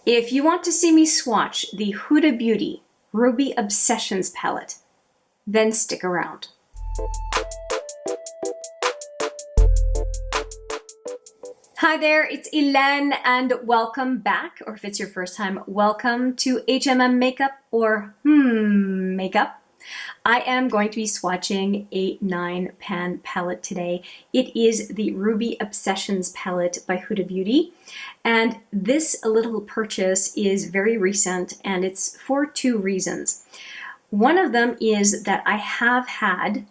If you want to see me swatch the HUDA Beauty Ruby Obsessions palette, then stick around. Hi there, it's Hélène and welcome back, or if it's your first time, welcome to HMM Makeup or Makeup. I am going to be swatching a 9-pan palette today. It is the Ruby Obsessions palette by HUDA Beauty. And this little purchase is very recent and it's for two reasons. One of them is that I have had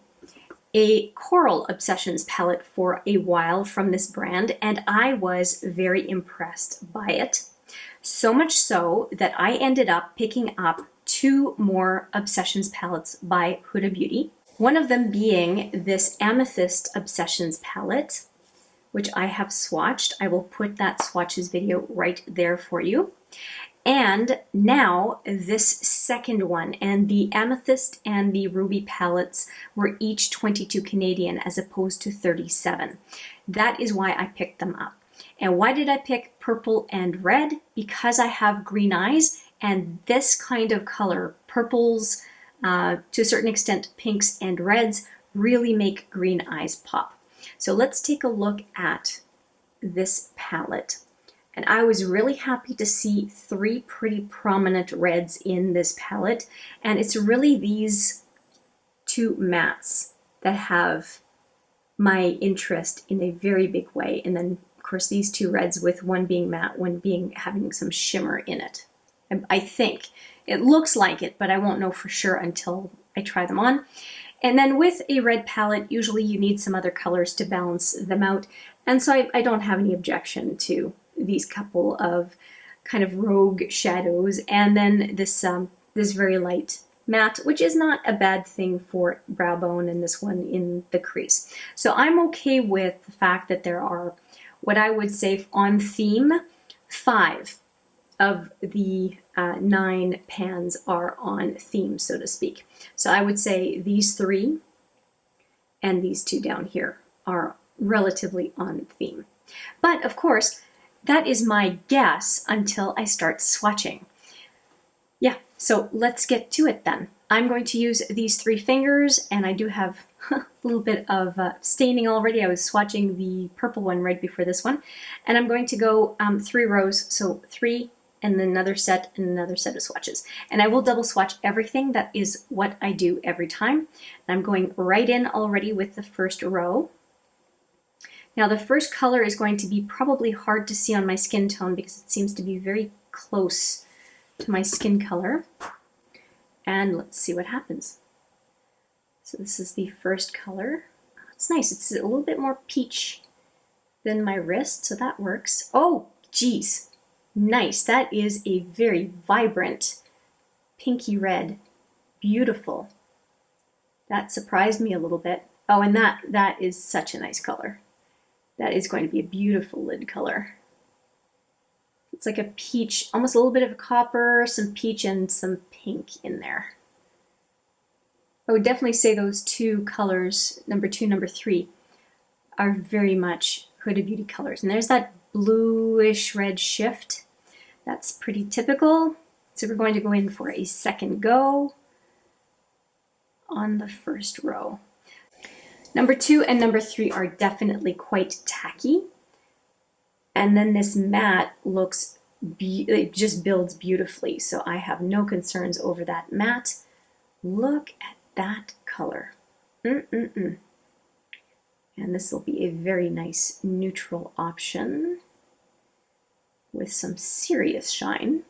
a Coral Obsessions palette for a while from this brand and I was very impressed by it. So much so that I ended up picking up two more Obsessions palettes by HUDA Beauty. One of them being this Amethyst Obsessions palette, which I have swatched. I will put that swatches video right there for you. And now this second one, and the Amethyst and the Ruby palettes were each 22 Canadian as opposed to 37. That is why I picked them up. And why did I pick purple and red? Because I have green eyes, and this kind of color, purples, to a certain extent pinks and reds, really make green eyes pop. So let's take a look at this palette. And I was really happy to see three pretty prominent reds in this palette. And it's really these two mattes that have my interest in a very big way. And then of course these two reds, with one being matte, one being having some shimmer in it. I think it looks like it, but I won't know for sure until I try them on. And then with a red palette, usually you need some other colors to balance them out. And so I don't have any objection to these couple of kind of rogue shadows. And then this, this very light matte, which is not a bad thing for brow bone, and this one in the crease. So I'm okay with the fact that there are what I would say on theme, 5 of the 9 pans are on theme, so to speak. So I would say these 3 and these 2 down here are relatively on theme. But of course, that is my guess until I start swatching. Yeah, so let's get to it then. I'm going to use these 3 fingers, and I do have a little bit of staining already. I was swatching the purple one right before this one. And I'm going to go 3 rows, so 3 and then another set and another set of swatches. And I will double swatch everything. That is what I do every time. And I'm going right in already with the first row. Now the first color is going to be probably hard to see on my skin tone because it seems to be very close to my skin color. And let's see what happens. So this is the first color. It's nice. It's a little bit more peach than my wrist, so that works. Oh, geez. Nice. That is a very vibrant pinky red. Beautiful. That surprised me a little bit. Oh, and that is such a nice color. That is going to be a beautiful lid color. It's like a peach, almost a little bit of a copper, some peach and some pink in there. I would definitely say those 2 colors, number 2, number 3, are very much HUDA Beauty colors. And there's that bluish red shift. That's pretty typical. So we're going to go in for a second go on the first row. Number 2 and number 3 are definitely quite tacky. And then this matte looks, it just builds beautifully. So I have no concerns over that matte. Look at that color. And this will be a very nice neutral option with some serious shine.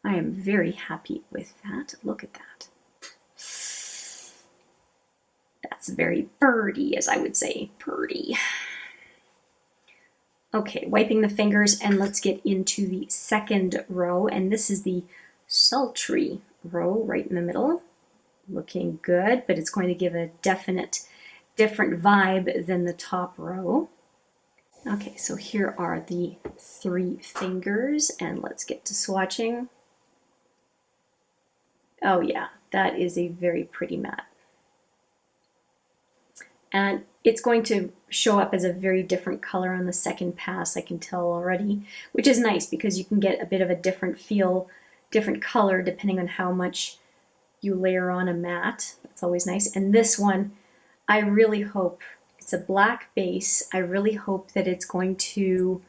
I am very happy with that. Look at that. That's very birdie, as I would say, birdie. Okay, wiping the fingers, and let's get into the second row. And this is the sultry row right in the middle. Looking good, but it's going to give a definite different vibe than the top row. Okay, so here are the 3 fingers, and let's get to swatching. Oh yeah, that is a very pretty matte. And it's going to show up as a very different color on the second pass, I can tell already, which is nice because you can get a bit of a different feel, different color depending on how much you layer on a matte. That's always nice. And this one, I really hope, it's a black base, I really hope that it's going to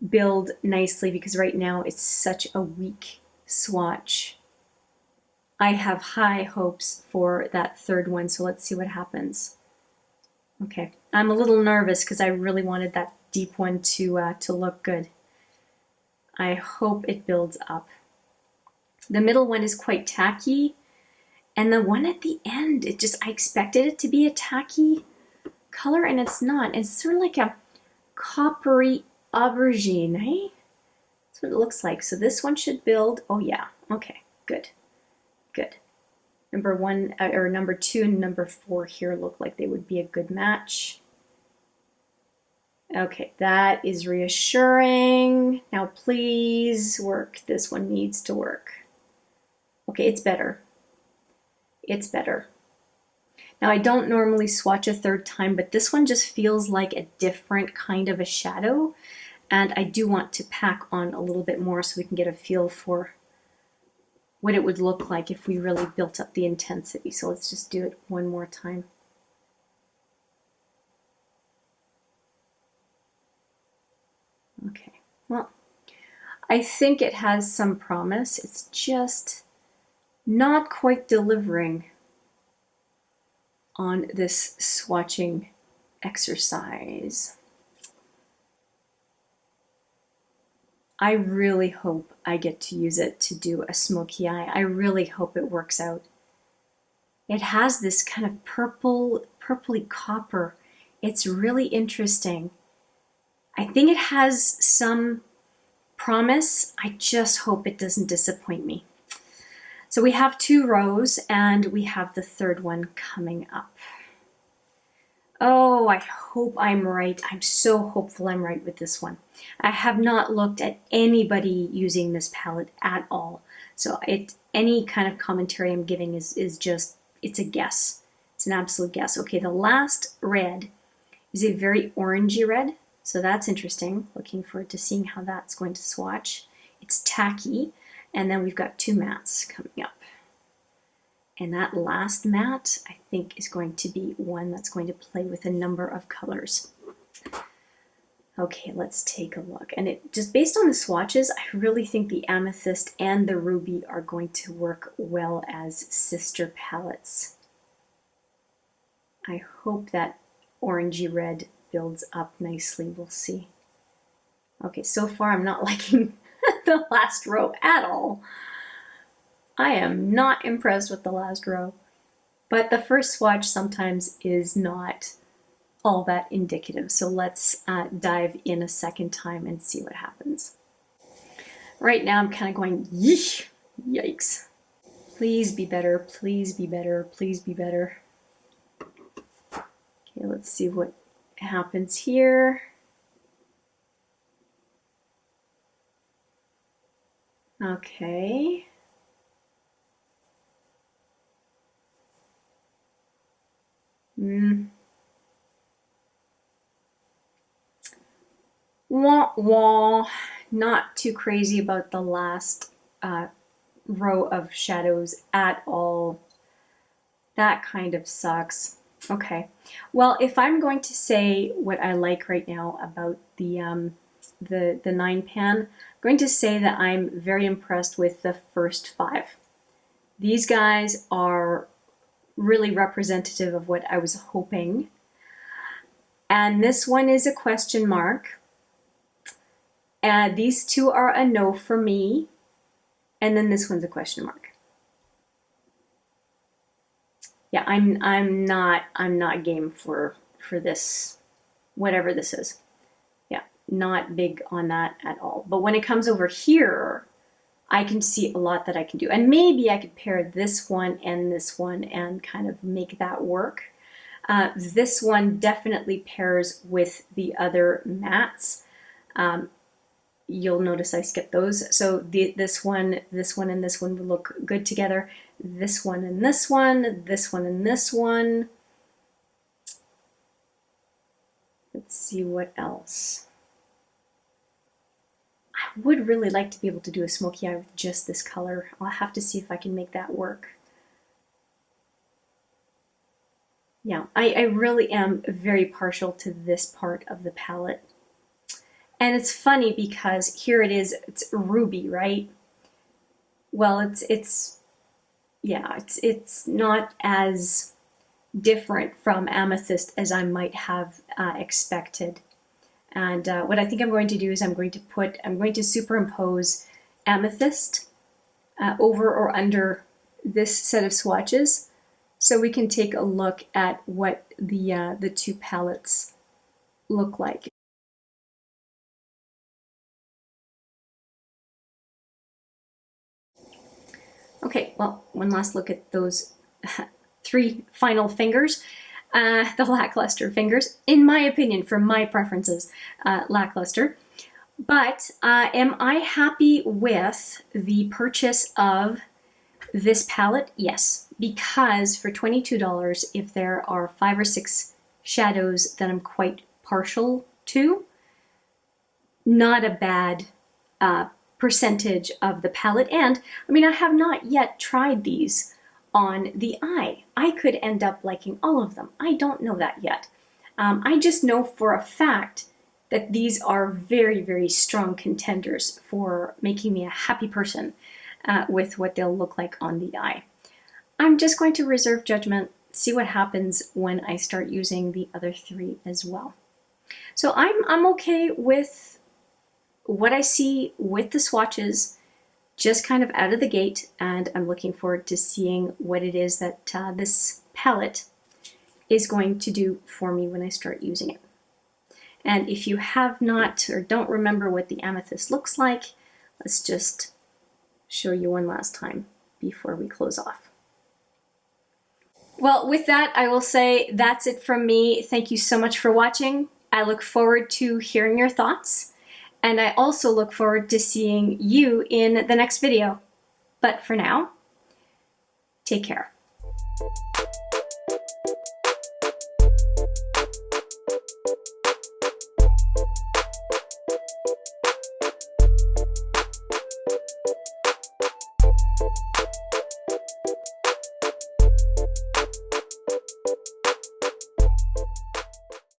build nicely because right now it's such a weak swatch. I have high hopes for that third one, so let's see what happens. Okay, I'm a little nervous because I really wanted that deep one to look good. I hope it builds up. The middle one is quite tacky, and the one at the end, I expected it to be a tacky color, and it's not. It's sort of like a coppery aubergine, eh? That's what it looks like. So this one should build. Oh yeah, okay, good, good. Number 1 or number 2 and number 4 here look like they would be a good match. Okay, that is reassuring. Now please work. This one needs to work. Okay, it's better. It's better. Now I don't normally swatch a third time, but this one just feels like a different kind of a shadow, and I do want to pack on a little bit more so we can get a feel for what it would look like if we really built up the intensity. So let's just do it one more time. Okay, well, I think it has some promise. It's just not quite delivering on this swatching exercise. I really hope I get to use it to do a smoky eye. I really hope it works out. It has this kind of purpley copper. It's really interesting. I think it has some promise. I just hope it doesn't disappoint me. So we have 2 rows and we have the third one coming up. Oh, I hope I'm right. I'm so hopeful I'm right with this one. I have not looked at anybody using this palette at all. So any kind of commentary I'm giving is just, it's a guess. It's an absolute guess. Okay, the last red is a very orangey red. So that's interesting. Looking forward to seeing how that's going to swatch. It's tacky. And then we've got 2 mattes coming up. And that last matte, I think, is going to be one that's going to play with a number of colors. Okay, let's take a look. And it just based on the swatches, I really think the Amethyst and the Ruby are going to work well as sister palettes. I hope that orangey red builds up nicely. We'll see. Okay, so far I'm not liking the last row at all. I am not impressed with the last row, but the first swatch sometimes is not all that indicative. So let's dive in a second time and see what happens. Right now I'm kind of going, yeesh, yikes. Please be better, please be better, please be better. Okay, let's see what happens here. Okay. Wah, wah. Not too crazy about the last row of shadows at all. That kind of sucks. Okay. Well, if I'm going to say what I like right now about the 9 pan, I'm going to say that I'm very impressed with the first 5. These guys are really representative of what I was hoping. And this one is a question mark. And these 2 are a no for me. And then this one's a question mark. Yeah, I'm not game for this, whatever this is. Yeah, not big on that at all. But when it comes over here, I can see a lot that I can do. And maybe I could pair this one and kind of make that work. This one definitely pairs with the other mattes. You'll notice I skipped those. So this one, and this one would look good together. This one and this one, this one and this one. Let's see what else. I would really like to be able to do a smoky eye with just this color. I'll have to see if I can make that work. Yeah, I really am very partial to this part of the palette. And it's funny because here it is, it's ruby, right? Well, it's not as different from Amethyst as I might have expected. And what I think I'm going to do is I'm going to superimpose Amethyst over or under this set of swatches, so we can take a look at what the two palettes look like. Okay, well, one last look at those three final fingers, the lackluster fingers, in my opinion, for my preferences, lackluster. But am I happy with the purchase of this palette? Yes, because for $22, if there are 5 or 6 shadows that I'm quite partial to, not a bad percentage of the palette. And I mean, I have not yet tried these on the eye. I could end up liking all of them. I don't know that yet. I just know for a fact that these are very, very strong contenders for making me a happy person with what they'll look like on the eye. I'm just going to reserve judgment, see what happens when I start using the other 3 as well. So I'm okay with what I see with the swatches, just kind of out of the gate, and I'm looking forward to seeing what it is that this palette is going to do for me when I start using it. And if you have not or don't remember what the amethyst looks like, let's just show you one last time before we close off. Well, with that, I will say that's it from me. Thank you so much for watching. I look forward to hearing your thoughts, and I also look forward to seeing you in the next video. But for now, take care.